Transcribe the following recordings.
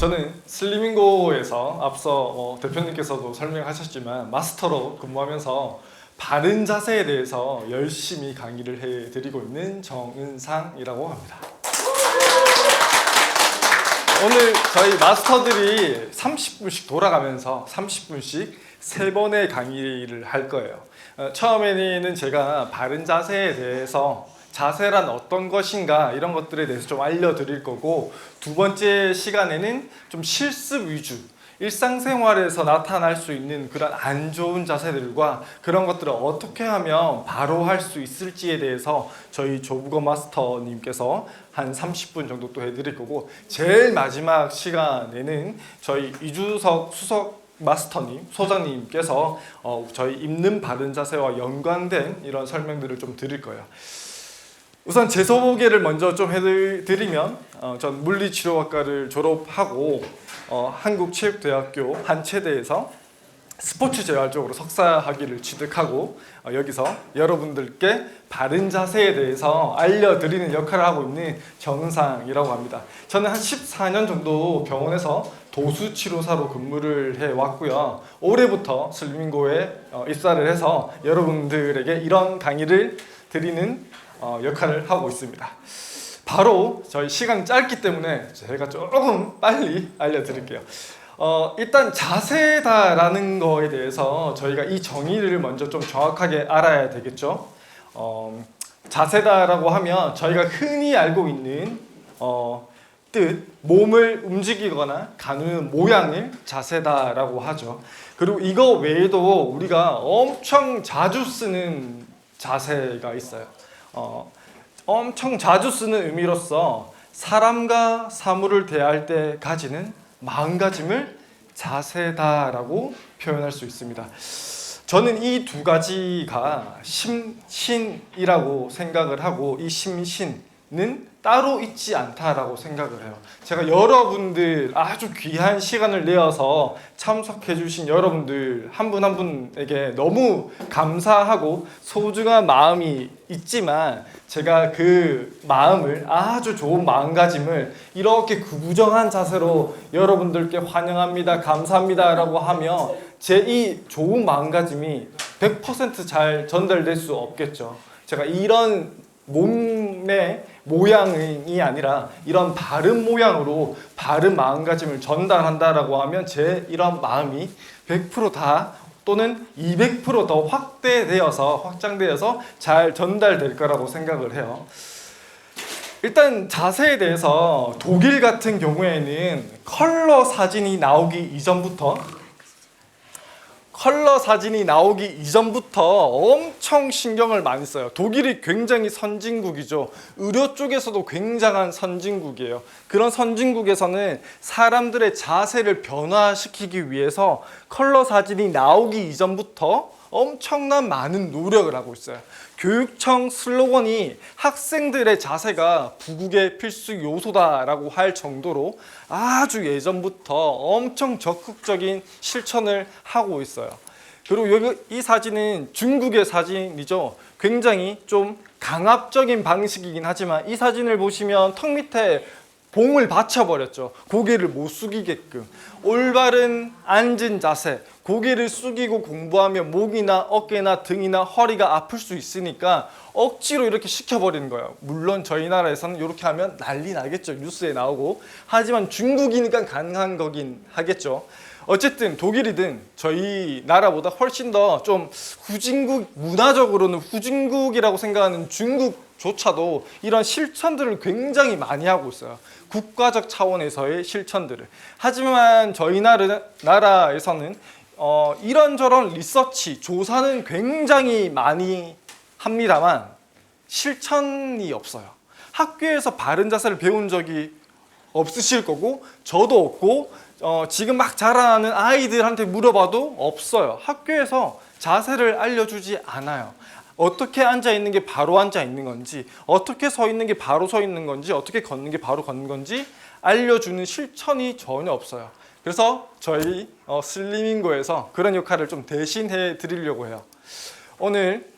저는 슬리밍고에서 앞서 대표님께서도 설명하셨지만 마스터로 근무하면서 바른 자세에 대해서 열심히 강의를 해드리고 있는 정은상이라고 합니다. 오늘 저희 마스터들이 30분씩 돌아가면서 30분씩 3번의 강의를 할 거예요. 처음에는 제가 바른 자세에 대해서 자세란 어떤 것인가 이런 것들에 대해서 좀 알려드릴 거고, 두 번째 시간에는 좀 실습 위주, 일상생활에서 나타날 수 있는 그런 안 좋은 자세들과 그런 것들을 어떻게 하면 바로 할 수 있을지에 대해서 저희 조국어 마스터님께서 한 30분 정도 또 해드릴 거고, 제일 마지막 시간에는 저희 이주석 수석 마스터님, 소장님께서 저희 입는 바른 자세와 연관된 이런 설명들을 좀 드릴 거예요. 우선 제 소개를 먼저 좀 해드리면 전 물리치료학과를 졸업하고 한국체육대학교 한체대에서 스포츠재활 쪽으로 석사학위를 취득하고 여기서 여러분들께 바른 자세에 대해서 알려드리는 역할을 하고 있는 정은상이라고 합니다. 저는 한 14년 정도 병원에서 도수치료사로 근무를 해왔고요. 올해부터 슬리밍고에 입사를 해서 여러분들에게 이런 강의를 드리는 역할을 하고 있습니다. 바로 저희 시간이 짧기 때문에 제가 조금 빨리 알려드릴게요. 일단 자세다라는 거에 대해서 저희가 이 정의를 먼저 좀 정확하게 알아야 되겠죠. 자세다라고 하면 저희가 흔히 알고 있는 뜻, 몸을 움직이거나 가누는 모양을 자세다라고 하죠. 그리고 이거 외에도 우리가 엄청 자주 쓰는 자세가 있어요. 엄청 자주 쓰는 의미로서 사람과 사물을 대할 때 가지는 마음가짐을 자세다라고 표현할 수 있습니다. 저는 이 두 가지가 심신이라고 생각을 하고, 이 심신은 따로 있지 않다라고 생각을 해요. 제가 여러분들 아주 귀한 시간을 내어서 참석해 주신 여러분들 한 분 한 분에게 너무 감사하고 소중한 마음이 있지만, 제가 그 마음을, 아주 좋은 마음가짐을 이렇게 구부정한 자세로 여러분들께 환영합니다, 감사합니다 라고 하면 제 이 좋은 마음가짐이 100% 잘 전달될 수 없겠죠. 제가 이런 몸의 모양이 아니라 이런 바른 모양으로 바른 마음가짐을 전달한다라고 하면 제 이런 마음이 100% 다 또는 200% 더 확장되어서 잘 전달될 거라고 생각을 해요. 일단 자세에 대해서 독일 같은 경우에는 컬러 사진이 나오기 이전부터 엄청 신경을 많이 써요. 독일이 굉장히 선진국이죠. 의료 쪽에서도 굉장한 선진국이에요. 그런 선진국에서는 사람들의 자세를 변화시키기 위해서 컬러 사진이 나오기 이전부터 엄청난 많은 노력을 하고 있어요. 교육청 슬로건이 학생들의 자세가 부국의 필수 요소다라고 할 정도로 아주 예전부터 엄청 적극적인 실천을 하고 있어요. 그리고 여기 이 사진은 중국의 사진이죠. 굉장히 좀 강압적인 방식이긴 하지만 이 사진을 보시면 턱 밑에 봉을 받쳐버렸죠. 고개를 못 숙이게끔. 올바른 앉은 자세, 고개를 숙이고 공부하면 목이나 어깨나 등이나 허리가 아플 수 있으니까 억지로 이렇게 시켜버리는 거예요. 물론 저희 나라에서는 이렇게 하면 난리 나겠죠. 뉴스에 나오고. 하지만 중국이니까 가능한 거긴 하겠죠. 어쨌든 독일이든 저희 나라보다 훨씬 더 좀 후진국, 문화적으로는 후진국이라고 생각하는 중국조차도 이런 실천들을 굉장히 많이 하고 있어요. 국가적 차원에서의 실천들을. 하지만 저희 나라에서는 이런저런 리서치, 조사는 굉장히 많이 합니다만 실천이 없어요. 학교에서 바른 자세를 배운 적이 없으실 거고 저도 없고 지금 막 자라나는 아이들한테 물어봐도 없어요. 학교에서 자세를 알려주지 않아요. 어떻게 앉아 있는 게 바로 앉아 있는 건지, 어떻게 서 있는 게 바로 서 있는 건지, 어떻게 걷는 게 바로 걷는 건지 알려주는 실천이 전혀 없어요. 그래서 저희 슬리밍고에서 그런 역할을 좀 대신해 드리려고 해요. 오늘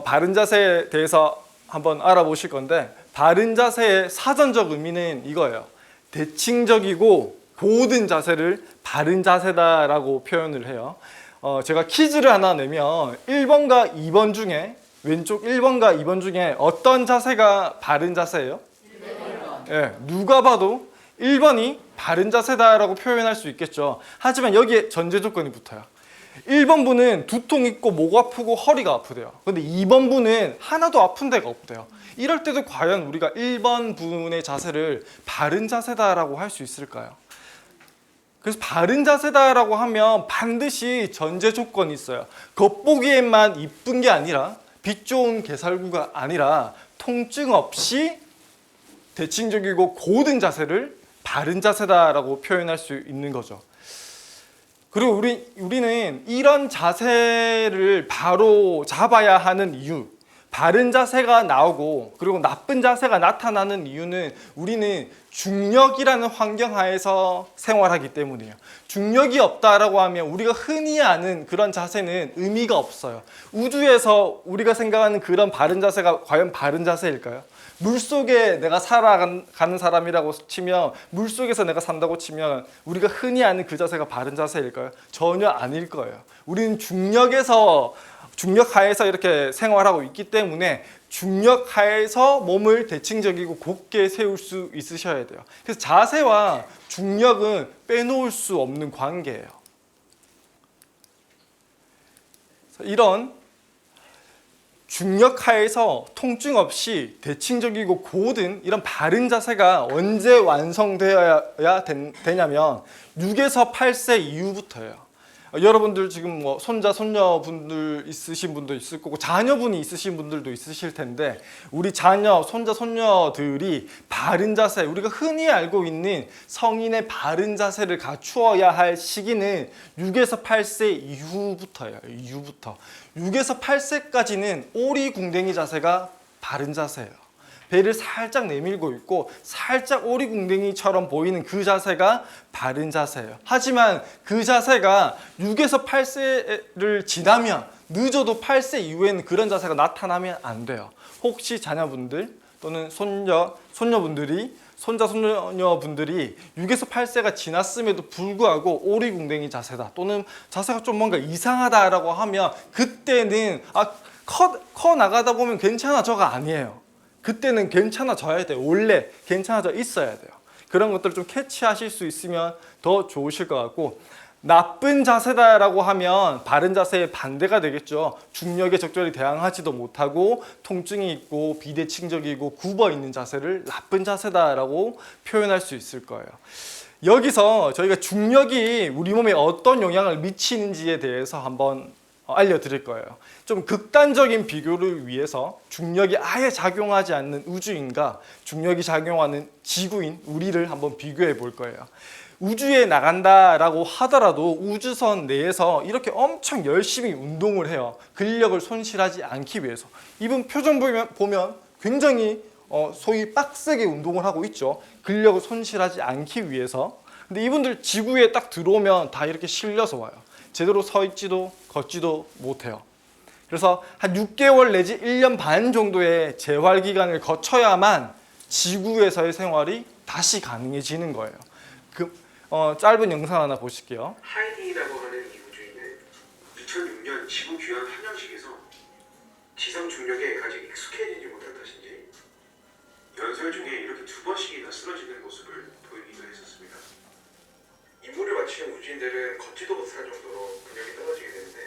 바른 자세에 대해서 한번 알아보실 건데, 바른 자세의 사전적 의미는 이거예요. 대칭적이고 고든 자세를 바른 자세다라고 표현을 해요. 제가 퀴즈를 하나 내면 1번과 2번 중에 왼쪽 1번과 2번 중에 어떤 자세가 바른 자세예요? 1번. 예, 누가 봐도 1번이 바른 자세다라고 표현할 수 있겠죠. 하지만 여기에 전제 조건이 붙어요. 1번 분은 두통 있고 목 아프고 허리가 아프대요. 근데 2번 분은 하나도 아픈 데가 없대요. 이럴 때도 과연 우리가 1번 분의 자세를 바른 자세다라고 할 수 있을까요? 그래서 바른 자세다라고 하면 반드시 전제 조건이 있어요. 겉보기에만 이쁜 게 아니라 빛 좋은 개살구가 아니라 통증 없이 대칭적이고 고든 자세를 바른 자세다라고 표현할 수 있는 거죠. 그리고 우리는 이런 자세를 바로 잡아야 하는 이유, 바른 자세가 나오고 그리고 나쁜 자세가 나타나는 이유는 우리는 중력이라는 환경 하에서 생활하기 때문이에요. 중력이 없다라고 하면 우리가 흔히 아는 그런 자세는 의미가 없어요. 우주에서 우리가 생각하는 그런 바른 자세가 과연 바른 자세일까요? 물속에 내가 살아가는 사람이라고 치면, 물속에서 내가 산다고 치면 우리가 흔히 아는 그 자세가 바른 자세일까요? 전혀 아닐 거예요. 우리는 중력 하에서 이렇게 생활하고 있기 때문에 중력 하에서 몸을 대칭적이고 곧게 세울 수 있으셔야 돼요. 그래서 자세와 중력은 빼놓을 수 없는 관계예요. 이런 중력 하에서 통증 없이 대칭적이고 고든 이런 바른 자세가 언제 완성되어야 되냐면 6에서 8세 이후부터예요. 여러분들 지금 뭐 손자, 손녀분들 있으신 분도 있을 거고 자녀분이 있으신 분들도 있으실 텐데 우리 자녀, 손자, 손녀들이 바른 자세, 우리가 흔히 알고 있는 성인의 바른 자세를 갖추어야 할 시기는 6에서 8세 이후부터예요. 이후부터. 6에서 8세까지는 오리궁뎅이 자세가 바른 자세예요. 배를 살짝 내밀고 있고 살짝 오리궁뎅이처럼 보이는 그 자세가 바른 자세예요. 하지만 그 자세가 6에서 8세를 지나면 늦어도 8세 이후에는 그런 자세가 나타나면 안 돼요. 혹시 자녀분들 또는 손녀분들이 손자, 손녀분들이 6에서 8세가 지났음에도 불구하고 오리궁뎅이 자세다 또는 자세가 좀 뭔가 이상하다라고 하면 그때는 커 나가다 보면 괜찮아져가 아니에요. 그때는 괜찮아져야 돼요. 원래 괜찮아져 있어야 돼요. 그런 것들을 좀 캐치하실 수 있으면 더 좋으실 것 같고, 나쁜 자세다라고 하면 바른 자세의 반대가 되겠죠. 중력에 적절히 대항하지도 못하고 통증이 있고 비대칭적이고 굽어 있는 자세를 나쁜 자세다라고 표현할 수 있을 거예요. 여기서 저희가 중력이 우리 몸에 어떤 영향을 미치는지에 대해서 한번 알려드릴 거예요. 좀 극단적인 비교를 위해서 중력이 아예 작용하지 않는 우주인과 중력이 작용하는 지구인 우리를 한번 비교해 볼 거예요. 우주에 나간다라고 하더라도 우주선 내에서 이렇게 엄청 열심히 운동을 해요. 근력을 손실하지 않기 위해서. 이분 표정 보면 굉장히 소위 빡세게 운동을 하고 있죠. 근력을 손실하지 않기 위해서. 근데 이분들 지구에 딱 들어오면 다 이렇게 실려서 와요. 제대로 서 있지도 걷지도 못해요. 그래서 한 6개월 내지 1년 반 정도의 재활 기간을 거쳐야만 지구에서의 생활이 다시 가능해지는 거예요. 짧은 영상 하나 보실게요. 하이디라고 하는 이 우주인은 2006년 지구 귀환 환영식에서 지상 중력에 아직 익숙해지지 못한 탓인지 연설 중에 이렇게 2번씩이나 쓰러지는 모습을 보이기도 했었습니다. 임무를 마치는 우주인들은 걷지도 못할 정도로 근력이 떨어지게 되는데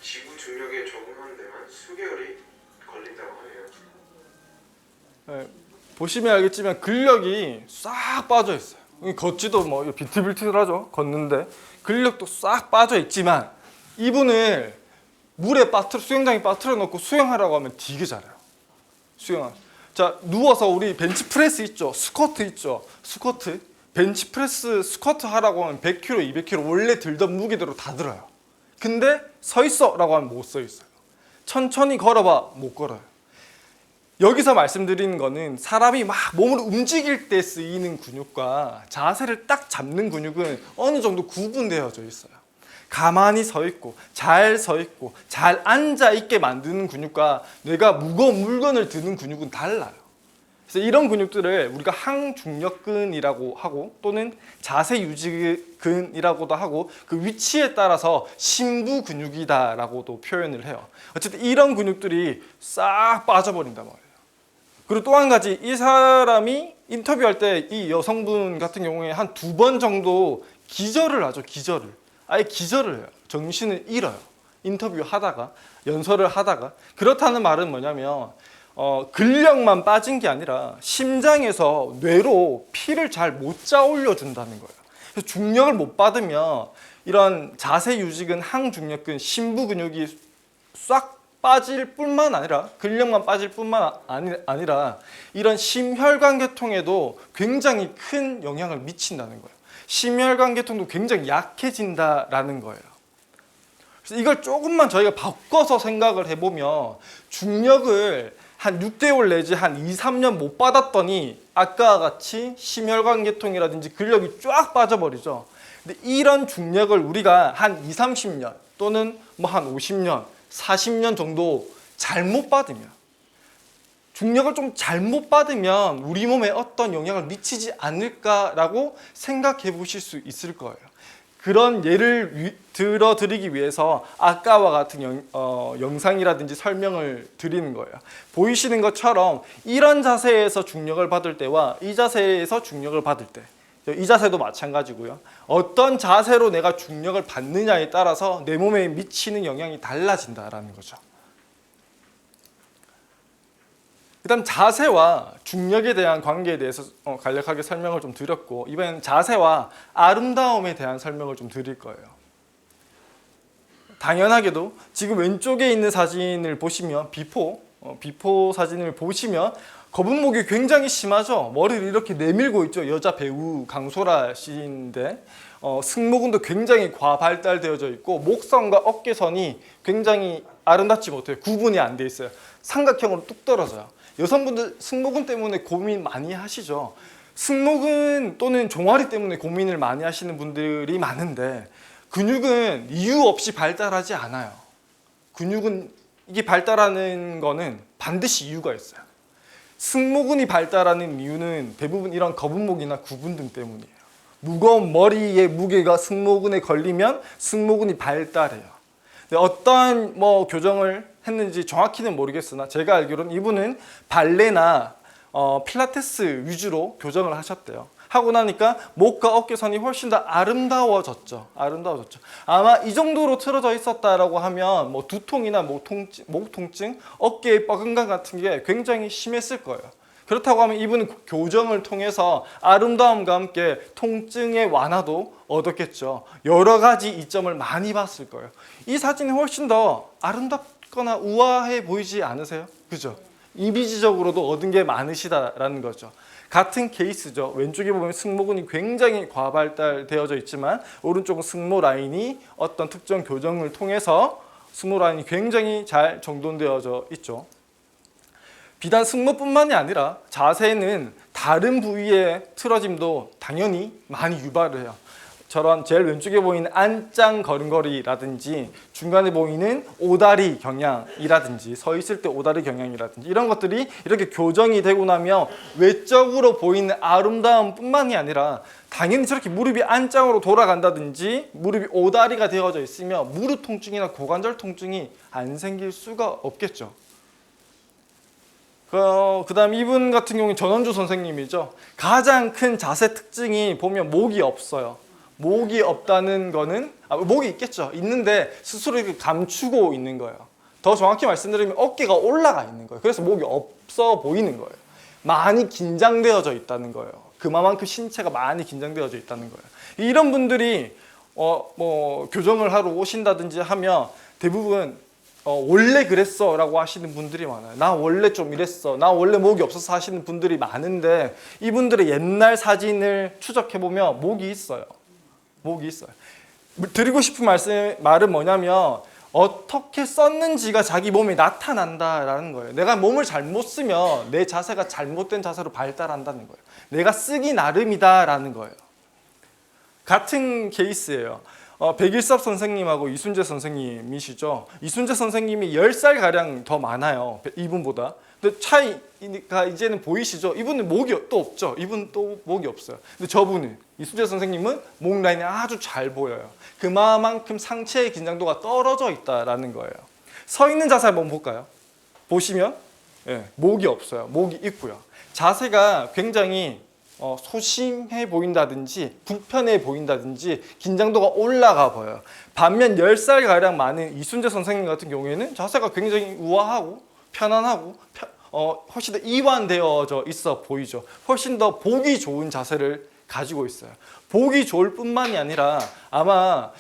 지구 중력에 적응하는 데만 수개월이 걸린다고 하네요. 보시면 알겠지만 근력이 싹 빠져 있어요. 걷지도 뭐 비틀비틀하죠. 걷는데 근력도 싹 빠져 있지만 이분을 물에 수영장에 빠뜨려 놓고 수영하라고 하면 되게 잘해요. 자, 누워서 우리 벤치프레스 있죠. 스쿼트 있죠. 스쿼트. 벤치프레스 스쿼트 하라고 하면 100kg, 200kg 원래 들던 무게대로 다 들어요. 근데 서 있어 라고 하면 못 서 있어요. 천천히 걸어봐 못 걸어요. 여기서 말씀드리는 거는 사람이 막 몸을 움직일 때 쓰이는 근육과 자세를 딱 잡는 근육은 어느 정도 구분되어져 있어요. 가만히 서 있고 잘 앉아 있게 만드는 근육과 내가 무거운 물건을 드는 근육은 달라요. 그래서 이런 근육들을 우리가 항중력근이라고 하고 또는 자세 유지근이라고도 하고 그 위치에 따라서 심부 근육이다라고도 표현을 해요. 어쨌든 이런 근육들이 싹 빠져버린단 말이에요. 그리고 또 한 가지, 이 사람이 인터뷰할 때 이 여성분 같은 경우에 한 2번 정도 기절을 하죠. 기절을. 아예 기절을 해요. 정신을 잃어요. 인터뷰 하다가, 연설을 하다가. 그렇다는 말은 뭐냐면 근력만 빠진 게 아니라 심장에서 뇌로 피를 잘 못 짜올려 준다는 거예요. 그래서 중력을 못 받으면 이런 자세 유지근, 항중력근, 심부 근육이 싹 빠질 뿐만 아니라 근력만 빠질 뿐만 아니라 이런 심혈관계통에도 굉장히 큰 영향을 미친다는 거예요. 심혈관계통도 굉장히 약해진다라는 거예요. 그래서 이걸 조금만 저희가 바꿔서 생각을 해보면 중력을 한 6개월 내지 한 2, 3년 못 받았더니 아까와 같이 심혈관계통이라든지 근력이 쫙 빠져버리죠. 근데 이런 중력을 우리가 한 2, 30년 또는 뭐 한 50년, 40년 정도 잘못 받으면, 중력을 좀 잘못 받으면 우리 몸에 어떤 영향을 미치지 않을까라고 생각해 보실 수 있을 거예요. 그런 예를 들어드리기 위해서 아까와 같은 영상이라든지 설명을 드리는 거예요. 보이시는 것처럼 이런 자세에서 중력을 받을 때와 이 자세에서 중력을 받을 때, 이 자세도 마찬가지고요. 어떤 자세로 내가 중력을 받느냐에 따라서 내 몸에 미치는 영향이 달라진다라는 거죠. 일단 자세와 중력에 대한 관계에 대해서 간략하게 설명을 좀 드렸고, 이번엔 자세와 아름다움에 대한 설명을 좀 드릴 거예요. 당연하게도 지금 왼쪽에 있는 사진을 보시면 비포 사진을 보시면 거북목이 굉장히 심하죠. 머리를 이렇게 내밀고 있죠. 여자 배우 강소라 씨인데 승모근도 굉장히 과발달되어져 있고 목선과 어깨선이 굉장히 아름답지 못해요. 구분이 안 돼 있어요. 삼각형으로 뚝 떨어져요. 여성분들 승모근 때문에 고민 많이 하시죠. 승모근 또는 종아리 때문에 고민을 많이 하시는 분들이 많은데 근육은 이유 없이 발달하지 않아요. 근육은 이게 발달하는 거는 반드시 이유가 있어요. 승모근이 발달하는 이유는 대부분 이런 거북목이나 구분 등 때문이에요. 무거운 머리의 무게가 승모근에 걸리면 승모근이 발달해요. 어떠한 교정을 했는지 정확히는 모르겠으나 제가 알기로는 이분은 발레나 필라테스 위주로 교정을 하셨대요. 하고 나니까 목과 어깨선이 훨씬 더 아름다워졌죠. 아마 이 정도로 틀어져 있었다라고 하면 두통이나 목 통증, 어깨의 뻐근감 같은 게 굉장히 심했을 거예요. 그렇다고 하면 이분은 교정을 통해서 아름다움과 함께 통증의 완화도 얻었겠죠. 여러 가지 이점을 많이 봤을 거예요. 이 사진이 훨씬 더 아름답거나 우아해 보이지 않으세요? 그죠? 이미지적으로도 얻은 게 많으시다라는 거죠. 같은 케이스죠. 왼쪽에 보면 승모근이 굉장히 과발달되어져 있지만 오른쪽은 승모 라인이 어떤 특정 교정을 통해서 승모 라인이 굉장히 잘 정돈되어져 있죠. 비단 승모뿐만이 아니라 자세는 다른 부위의 틀어짐도 당연히 많이 유발을 해요. 저런 제일 왼쪽에 보이는 안짱 걸음걸이라든지 중간에 보이는 오다리 경향이라든지 서 있을 때 오다리 경향이라든지 이런 것들이 이렇게 교정이 되고 나면 외적으로 보이는 아름다움뿐만이 아니라 당연히 저렇게 무릎이 안짱으로 돌아간다든지 무릎이 오다리가 되어져 있으면 무릎 통증이나 고관절 통증이 안 생길 수가 없겠죠. 그 다음 이분 같은 경우는 전원주 선생님이죠. 가장 큰 자세 특징이 보면 목이 없어요. 목이 없다는 거는 목이 있겠죠. 있는데 스스로 이렇게 감추고 있는 거예요. 더 정확히 말씀드리면 어깨가 올라가 있는 거예요. 그래서 목이 없어 보이는 거예요. 많이 긴장되어져 있다는 거예요. 그만큼 신체가 많이 긴장되어져 있다는 거예요. 이런 분들이 교정을 하러 오신다든지 하면 대부분 원래 그랬어 라고 하시는 분들이 많아요. 나 원래 좀 이랬어. 나 원래 목이 없어서 하시는 분들이 많은데 이분들의 옛날 사진을 추적해보면 목이 있어요. 드리고 싶은 말은 뭐냐면 어떻게 썼는지가 자기 몸에 나타난다라는 거예요. 내가 몸을 잘못 쓰면 내 자세가 잘못된 자세로 발달한다는 거예요. 내가 쓰기 나름이다라는 거예요. 같은 케이스예요. 백일섭 선생님하고 이순재 선생님이시죠. 이순재 선생님이 10살 가량 더 많아요. 이분보다. 근데 차이가 이제는 보이시죠? 이분은 목이 또 없죠. 이분 또 목이 없어요. 근데 저분은 이순재 선생님은 목 라인이 아주 잘 보여요. 그만큼 상체의 긴장도가 떨어져 있다라는 거예요. 서 있는 자세 한번 볼까요? 보시면 목이 없어요. 목이 있고요. 자세가 굉장히 소심해 보인다든지 불편해 보인다든지 긴장도가 올라가 보여요. 반면 10살 가량 많은 이순재 선생님 같은 경우에는 자세가 굉장히 우아하고 편안하고 훨씬 더 이완되어져 있어 보이죠. 훨씬 더 보기 좋은 자세를 가지고 있어요. 보기 좋을 뿐만이 아니라 아마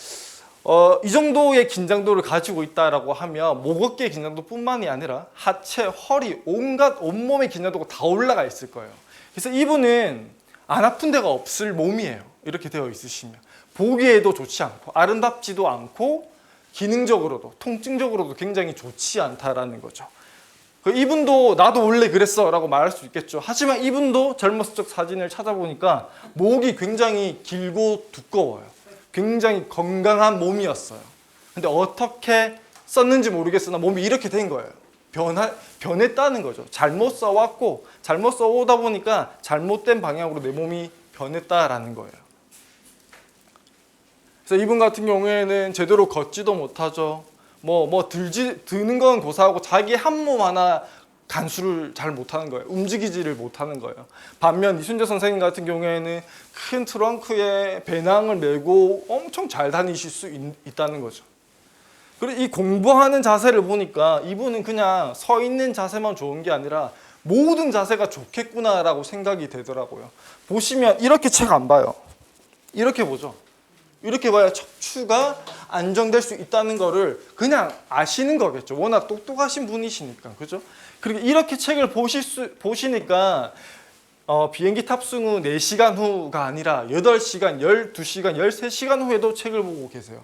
이 정도의 긴장도를 가지고 있다라고 하면 목 어깨 긴장도 뿐만이 아니라 하체, 허리, 온갖 온몸의 긴장도가 다 올라가 있을 거예요. 그래서 이분은 안 아픈 데가 없을 몸이에요. 이렇게 되어 있으시면 보기에도 좋지 않고 아름답지도 않고 기능적으로도 통증적으로도 굉장히 좋지 않다라는 거죠. 이분도 나도 원래 그랬어 라고 말할 수 있겠죠. 하지만 이분도 젊었을 적 사진을 찾아보니까 목이 굉장히 길고 두꺼워요. 굉장히 건강한 몸이었어요. 근데 어떻게 썼는지 모르겠으나 몸이 이렇게 된 거예요. 변했다는 거죠. 잘못 써왔고 잘못 써오다 보니까 잘못된 방향으로 내 몸이 변했다라는 거예요. 그래서 이분 같은 경우에는 제대로 걷지도 못하죠. 드는 건 고사하고 자기 한 몸 하나 간수를 잘 못하는 거예요. 움직이지를 못하는 거예요. 반면 이순재 선생님 같은 경우에는 큰 트렁크에 배낭을 메고 엄청 잘 다니실 수 있다는 거죠. 그리고 이 공부하는 자세를 보니까 이분은 그냥 서 있는 자세만 좋은 게 아니라 모든 자세가 좋겠구나라고 생각이 되더라고요. 보시면 이렇게 책 안 봐요. 이렇게 보죠. 이렇게 봐야 척추가 안정될 수 있다는 거를 그냥 아시는 거겠죠. 워낙 똑똑하신 분이시니까. 그죠? 그리고 이렇게 책을 보시니까 비행기 탑승 후 4시간 후가 아니라 8시간, 12시간, 13시간 후에도 책을 보고 계세요.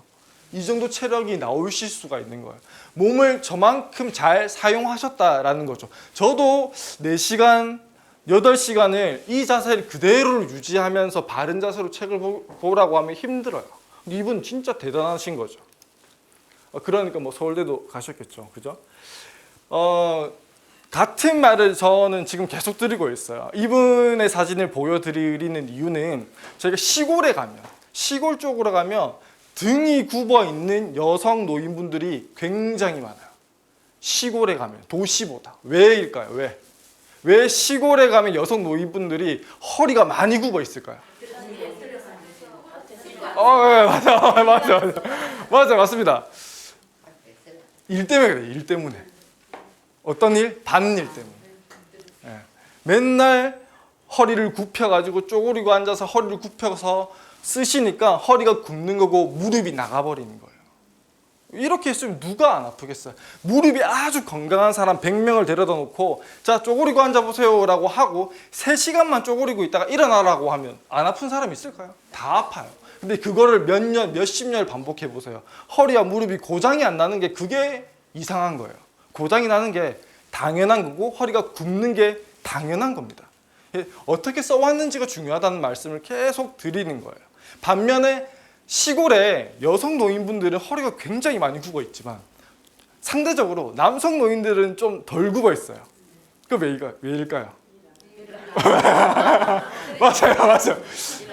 이 정도 체력이 나오실 수가 있는 거예요. 몸을 저만큼 잘 사용하셨다라는 거죠. 저도 4시간, 8시간을 이 자세를 그대로 유지하면서 바른 자세로 책을 보라고 하면 힘들어요. 이분 진짜 대단하신 거죠. 그러니까 서울대도 가셨겠죠. 그죠? 같은 말을 저는 지금 계속 드리고 있어요. 이분의 사진을 보여드리는 이유는 저희가 시골 쪽으로 가면 등이 굽어 있는 여성 노인분들이 굉장히 많아요. 시골에 가면 도시보다. 왜일까요? 왜 시골에 가면 여성 노인분들이 허리가 많이 굽어 있을까요? 맞습니다. 일 때문에 그래요. 일 때문에. 어떤 일? 밭일 때문에. 맨날 허리를 굽혀가지고 쪼그리고 앉아서 허리를 굽혀서 쓰시니까 허리가 굽는 거고 무릎이 나가버리는 거예요. 이렇게 했으면 누가 안 아프겠어요? 무릎이 아주 건강한 사람 100명을 데려다 놓고 자 쪼그리고 앉아보세요 라고 하고 3시간만 쪼그리고 있다가 일어나라고 하면 안 아픈 사람 있을까요? 다 아파요. 근데 그거를 몇십 년을 반복해 보세요. 허리와 무릎이 고장이 안 나는 게 그게 이상한 거예요. 고장이 나는 게 당연한 거고 허리가 굽는 게 당연한 겁니다. 어떻게 써왔는지가 중요하다는 말씀을 계속 드리는 거예요. 반면에 시골에 여성 노인분들은 허리가 굉장히 많이 굽어 있지만 상대적으로 남성 노인들은 좀 덜 굽어 있어요. 그 왜일까요? 맞아요.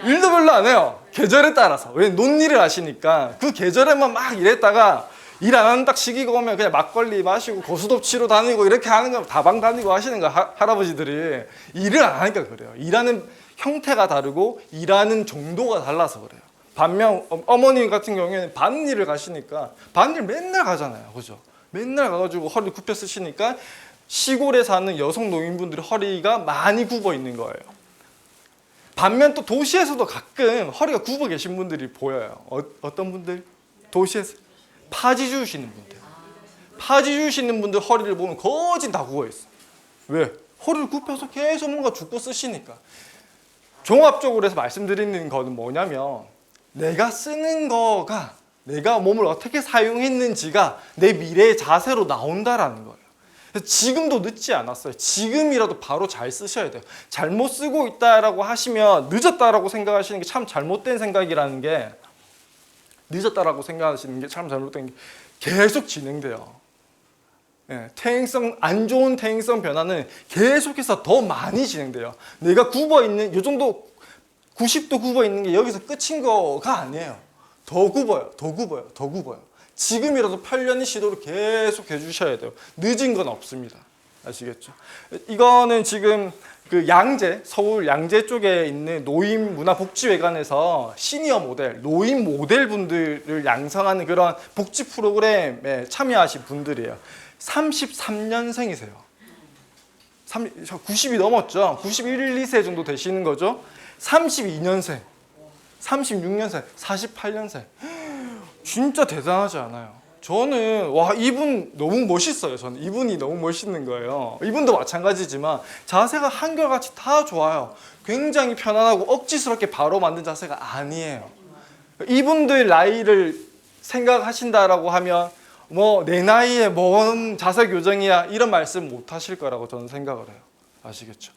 일도 별로 안 해요. 계절에 따라서. 왜 논일을 하시니까 그 계절에만 막 일했다가 일 안 하는 딱 시기가 오면 그냥 막걸리 마시고 고스톱 치러 다니고 이렇게 하는 거 다방 다니고 하시는 거 할아버지들이 일을 안 하니까 그래요. 일하는 형태가 다르고 일하는 정도가 달라서 그래요. 반면 어머니 같은 경우에는 밭일을 가시니까 밭일 맨날 가잖아요. 그죠? 맨날 가가지고 허리 굽혀 쓰시니까 시골에 사는 여성 노인분들이 허리가 많이 굽어 있는 거예요. 반면 또 도시에서도 가끔 허리가 굽어 계신 분들이 보여요. 어떤 분들? 도시에서 파지 주우시는 분들. 파지 주우시는 분들 허리를 보면 거진 다 굽어 있어. 왜? 허리를 굽혀서 계속 뭔가 줍고 쓰시니까. 종합적으로 해서 말씀드리는 거는 뭐냐면 내가 쓰는 거가 내가 몸을 어떻게 사용했는지가 내 미래의 자세로 나온다라는 거예요. 지금도 늦지 않았어요. 지금이라도 바로 잘 쓰셔야 돼요. 잘못 쓰고 있다라고 하시면 늦었다라고 생각하시는 게 참 잘못된 생각이라는 게 늦었다라고 생각하시는 게 참 잘못된 게 계속 진행돼요. 예, 퇴행성 안 좋은 퇴행성 변화는 계속해서 더 많이 진행돼요. 내가 굽어 있는 이 정도 90도 굽어 있는 게 여기서 끝인 거가 아니에요. 더 굽어요. 더 굽어요. 더 굽어요. 지금이라도 편련히 시도를 계속 해주셔야 돼요. 늦은 건 없습니다. 아시겠죠? 이거는 지금 그 양재, 서울 양재 쪽에 있는 노인문화복지회관에서 시니어 모델, 노인 모델 분들을 양성하는 그런 복지 프로그램에 참여하신 분들이에요. 33년생이세요. 90이 넘었죠. 91, 2세 정도 되시는 거죠. 32년생, 36년생, 48년생. 진짜 대단하지 않아요? 저는 와 이분 너무 멋있어요. 저는 이분이 너무 멋있는 거예요. 이분도 마찬가지지만 자세가 한결같이 다 좋아요. 굉장히 편안하고 억지스럽게 바로 만든 자세가 아니에요. 이분들 나이를 생각하신다라고 하면 뭐 내 나이에 뭔 자세 교정이야 이런 말씀 못 하실 거라고 저는 생각을 해요. 아시겠죠?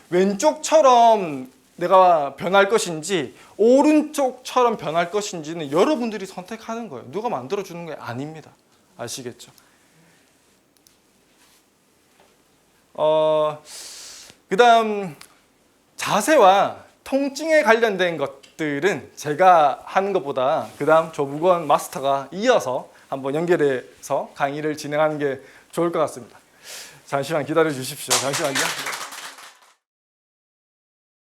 왼쪽처럼 내가 변할 것인지 오른쪽처럼 변할 것인지는 여러분들이 선택하는 거예요. 누가 만들어주는 게 아닙니다. 아시겠죠? 그 다음 자세와 통증에 관련된 것들은 제가 하는 것보다 그 다음 조부건 마스터가 이어서 한번 연결해서 강의를 진행하는 게 좋을 것 같습니다. 잠시만 기다려 주십시오. 잠시만요.